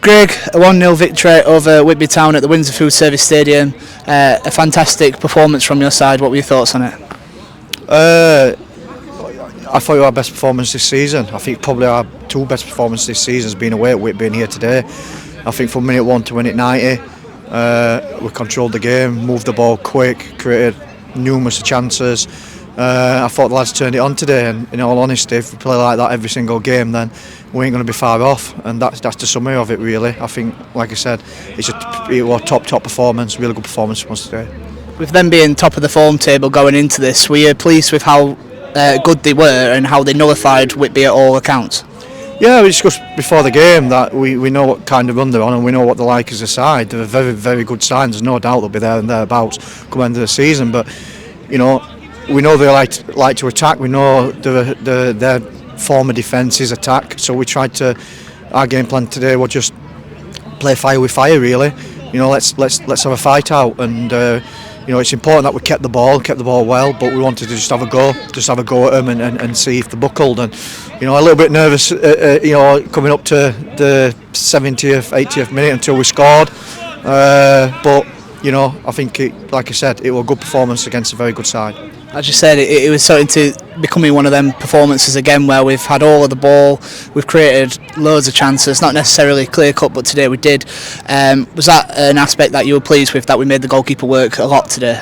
Craig, a 1-0 victory over Whitby Town at the Windsor Food Service Stadium. A fantastic performance from your side. What were your thoughts on it? I thought it was our best performance this season. I think probably our two best performances this season has been away at Whitby and here today. I think from minute 1 to minute 90, we controlled the game, moved the ball quick, created numerous chances. I thought the lads turned it on today, and in all honesty, if we play like that every single game, then we ain't going to be far off, and that's the summary of it really. I think, like I said, it was a top performance, really good performance from us today. With them being top of the form table going into this, were you pleased with how good they were and how they nullified Whitby at all accounts? Yeah, we discussed before the game that we know what kind of run they're on, and we know what they're like as a side. They're very, very good signs. There's no doubt they'll be there and thereabouts come end of the season, but you know, we know they like to attack. We know their form of defence is attack. So we tried to. Our game plan today was just play fire with fire. Really, you know, let's have a fight out. And you know, it's important that we kept the ball well. But we wanted to just have a go at them and see if they buckled. And you know, a little bit nervous. You know, coming up to the 70th, 80th minute until we scored. But you know, I think, like I said, it was a good performance against a very good side. As you said, it was starting to becoming one of them performances again where we've had all of the ball, we've created loads of chances, not necessarily clear cut, but today we did. Was that an aspect that you were pleased with, that we made the goalkeeper work a lot today?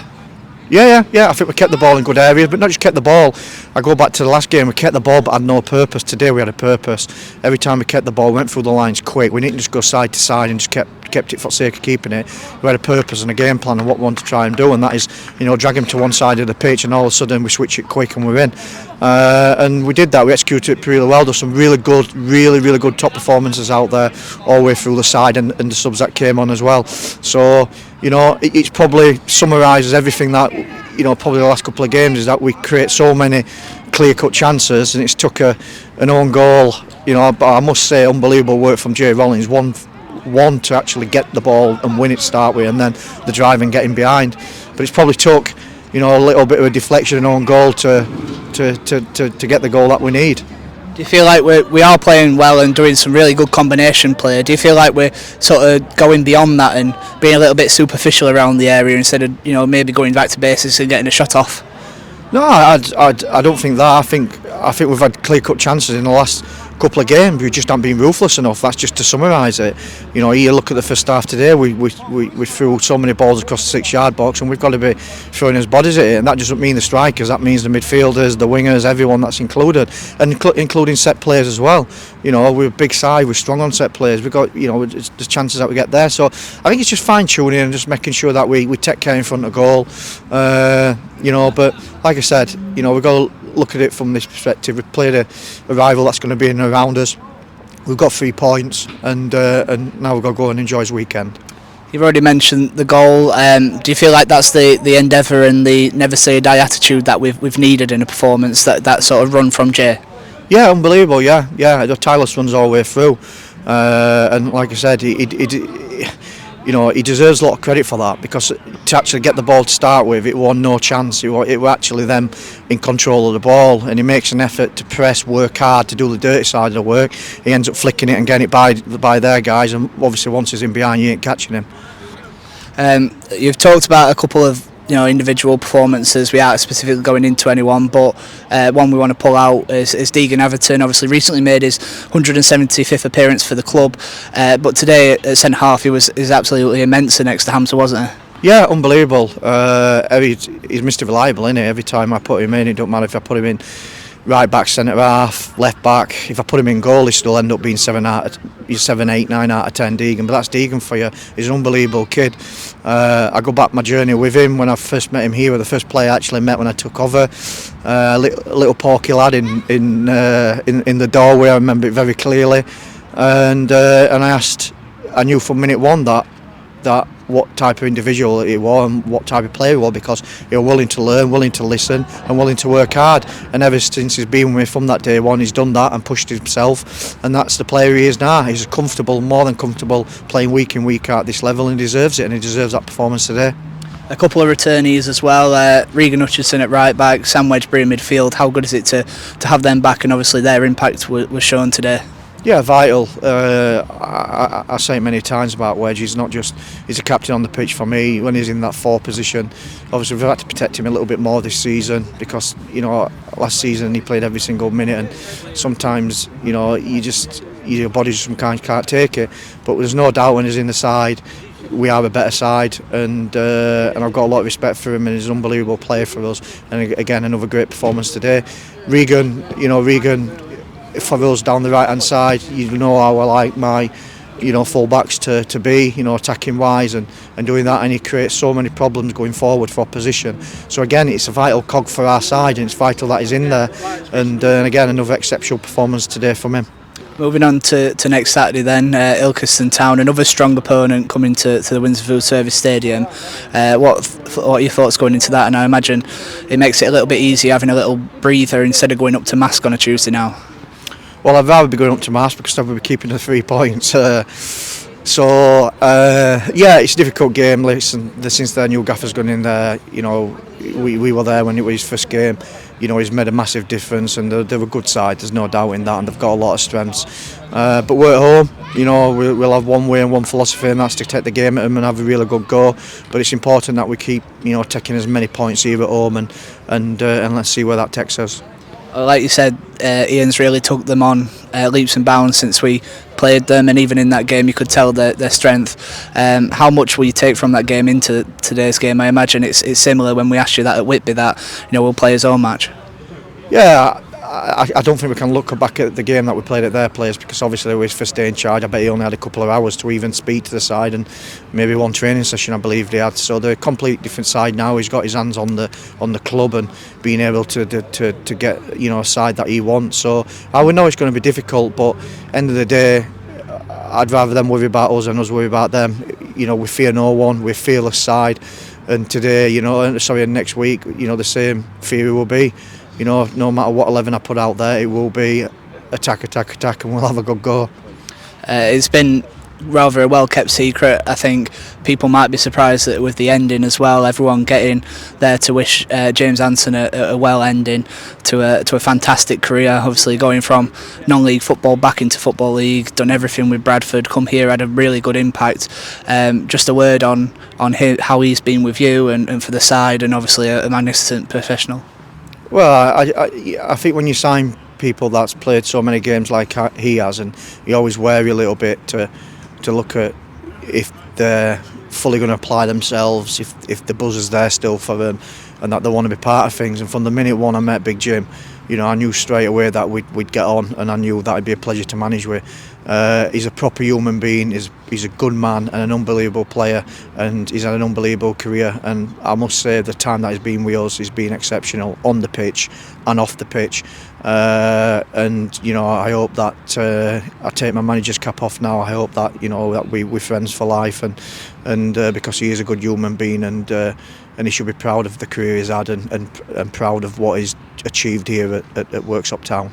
Yeah. I think we kept the ball in good areas, but not just kept the ball. I go back to the last game, we kept the ball but had no purpose. Today we had a purpose. Every time we kept the ball, we went through the lines quick. We didn't just go side to side and just kept it for the sake of keeping it. We had a purpose and a game plan and what we want to try and do, and that is, you know, drag him to one side of the pitch and all of a sudden we switch it quick and we're in. And we did that. We executed it really well. There's some really good top performances out there all the way through the side, and the subs that came on as well. So, you know, it's probably summarises everything that, you know, probably the last couple of games, is that we create so many clear-cut chances, and it's took an own goal. You know, but I must say, unbelievable work from Jay Rollins. One to actually get the ball and win it to start with, and then the drive and getting behind. But it's probably took, you know, a little bit of a deflection and own goal to get the goal that we need. Do you feel like we are playing well and doing some really good combination play? Do you feel like we're sort of going beyond that and being a little bit superficial around the area instead of, you know, maybe going back to basics and getting a shot off? No, I don't think that. I think we've had clear-cut chances in the last couple of games. We just haven't been ruthless enough. That's just to summarise it. You know, you look at the first half today, we threw so many balls across the 6-yard box, and we've got to be throwing his bodies at it. And that doesn't mean the strikers. That means the midfielders, the wingers, everyone that's included, and including set players as well. You know, we're a big side. We're strong on set players. We've got, you know, there's chances that we get there. So I think it's just fine-tuning and just making sure that we take care in front of goal. You know, but like I said, you know, we've got to look at it from this perspective. We've played a rival that's going to be in and around us. We've got 3 points, and now we've got to go and enjoy his weekend. You've already mentioned the goal. Do you feel like that's the endeavour and the never say die attitude that we've needed in a performance, that sort of run from Jay? Yeah, unbelievable. Yeah. The tireless runs all the way through, and like I said, you know, he deserves a lot of credit for that, because to actually get the ball to start with, it was no chance. It was actually them in control of the ball, and he makes an effort to press, work hard, to do the dirty side of the work. He ends up flicking it and getting it by their guys, and obviously once he's in behind, you ain't catching him. You've talked about a couple of, you know, individual performances. We aren't specifically going into anyone, but one we want to pull out is Deegan Everton. Obviously recently made his 175th appearance for the club, but today at centre half he was absolutely immense next to Hamza, wasn't he? Yeah, unbelievable. He's Mr. Reliable, isn't he? Every time I put him in, it don't matter if I put him in right back, centre half, left back. If I put him in goal, he still end up being 7, 8, 9 out of 10 Deegan. But that's Deegan for you. He's an unbelievable kid. I go back my journey with him when I first met him here. The first player I actually met when I took over. A little porky lad in the doorway. I remember it very clearly. And I knew from minute one that what type of individual he was and what type of player he was, because he was willing to learn, willing to listen and willing to work hard. And ever since he's been with me from that day one, he's done that and pushed himself, and that's the player he is now. He's comfortable, more than comfortable, playing week in, week out at this level, and he deserves it, and he deserves that performance today. A couple of returnees as well, Regan Hutchinson at right back, Sam Wedgbury in midfield. How good is it to have them back, and obviously their impact was shown today? Yeah, vital. I say it many times about Wedge. He's not just he's a captain on the pitch for me when he's in that forward position. Obviously, we've had to protect him a little bit more this season because last season he played every single minute, and sometimes your body just sometimes can't take it. But there's no doubt when he's in the side, we are a better side, and I've got a lot of respect for him, and he's an unbelievable player for us. And again, another great performance today. Regan, for us down the right hand side, how I like my full backs to be, attacking wise and doing that, and he creates so many problems going forward for opposition. So again, it's a vital cog for our side, and it's vital that he's in there, and again, another exceptional performance today from him. Moving on to next Saturday then, Ilkeston Town, another strong opponent coming to the Windsor Food Service Stadium. What are your thoughts going into that? And I imagine it makes it a little bit easier having a little breather instead of going up to Mask on a Tuesday now. Well, I'd rather be going up to Mask because I'd be keeping the 3 points. It's a difficult game. Listen, since their new gaffer's gone in there, we were there when it was his first game. He's made a massive difference, and they're a good side. There's no doubt in that, and they've got a lot of strengths. But we're at home. We'll have one way and one philosophy, and that's to take the game at them and have a really good go. But it's important that we keep, taking as many points here at home, and let's see where that takes us. Like you said, Ian's really took them on leaps and bounds since we played them, and even in that game you could tell their strength. How much will you take from that game into today's game? I imagine it's similar when we asked you that at Whitby, that we'll play his own match. Yeah, I don't think we can look back at the game that we played at their place, because obviously he was first day in charge. I bet he only had a couple of hours to even speak to the side, and maybe one training session I believe they had. So they're a complete different side now. He's got his hands on the club and being able to get a side that he wants. So I would know it's going to be difficult, but end of the day, I'd rather them worry about us than us worry about them. We fear no one. We're a fearless side, and today, and next week, the same fear will be. No matter what 11 I put out there, it will be attack, and we'll have a good go. It's been rather a well-kept secret. I think people might be surprised that with the ending as well, everyone getting there to wish James Anson a well ending to a fantastic career. Obviously going from non-league football back into Football League, done everything with Bradford, come here, had a really good impact. Just a word on how he's been with you and for the side, and obviously a magnificent professional. Well, I think when you sign people that's played so many games like he has, and you always wary a little bit to look at if they're fully going to apply themselves, if the buzz is there still for them, and that they want to be part of things. And from the minute one I met Big Jim, I knew straight away that we'd get on, and I knew that it'd be a pleasure to manage with. He's a proper human being. He's a good man and an unbelievable player, and he's had an unbelievable career. And I must say, the time that he's been with us, he's been exceptional on the pitch and off the pitch. And I hope that I take my manager's cap off now. I hope that that we're friends for life, and because he is a good human being, and he should be proud of the career he's had, and proud of what he's achieved here at Worksop Town.